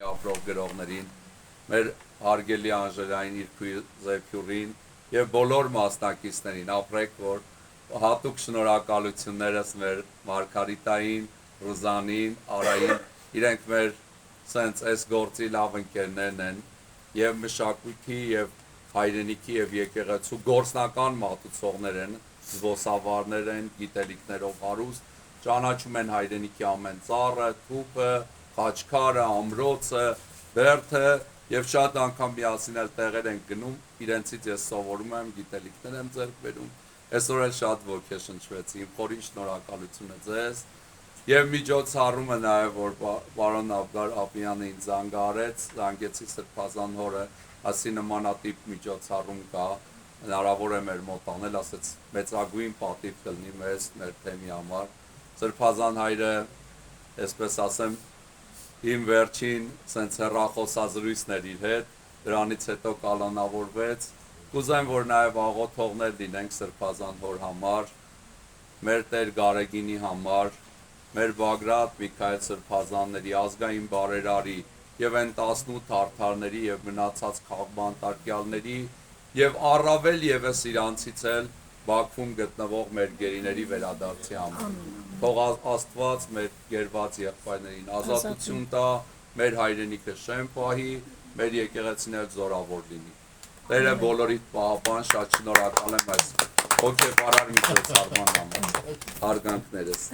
ապրող գրողներին, մեր հարգելի Անժելային իր զեփյուրին եւ բոլոր մասնակիցներին ապրեք, որ հատուկ շնորհակալություններս մեր Մարգարիտային, Ռուզանին, Արային, իրենք մեր սենց այս գործի լավ ընկերներն են եւ մշակույթի եւ հայրենիքի եւ եկեղեցու գործնական մատուցողներ են, զբոսավարներ են, գիտելիքներով հարուստ, ճանաչում են հայրենիքի ամեն ծառը, թուփը, խաչքարը, ամրոցը, բերդը եւ շատ անգամ միասին էլ տեղեր են գնում, իրենցից ես սովորում եմ, գիտելիքներ եմ ձեռք բերում, այսօր էլ շատ ոգեշնչվեցի, իմ խորին շնորհակալությունը ձեզ եւ միջոցառումը նաեւ որ պարոն Աբգար Աբյանը ինձ զանգեցի Սրբազան հորը, ասի նմանատիպ միջոցառում կա, հնարավոր է մեր մոտ անել, ասեց մեծագույն պատիվ կլինի մեզ, մեր թեմի համար, Սրբազան հայրը, այսպես ասեմ, իմ վերջին սենց հեռախոսազրույցն էր իր հետ, դրանից հետո կալանավորվեց, կուզեմ, որ նաև աղոթողներ լինենք Սրբազան հոր համար, մեր Տեր Գարեգինի համար, մեր Բագրատ Միքայել Սրբազանների ազգային բարերարի եւ այն 18 արդարների եւ մնացած քաղբանտարկյալների եւ առավել եւս իրանցից էլ Բաքվում գտնվող մեր գերիների վերադարձի համար։ Թող Աստված մեր գերված եղբայրներին ազատություն տա, մեր հայրենիքը շեն պահի, մեր եկեղեցին էլ զորավոր լինի։ Տերը բոլորիդ պահապան, շատ շնորհակալ եմ այս հոգեբարար միջոցառման համար։ Հարգանքներս։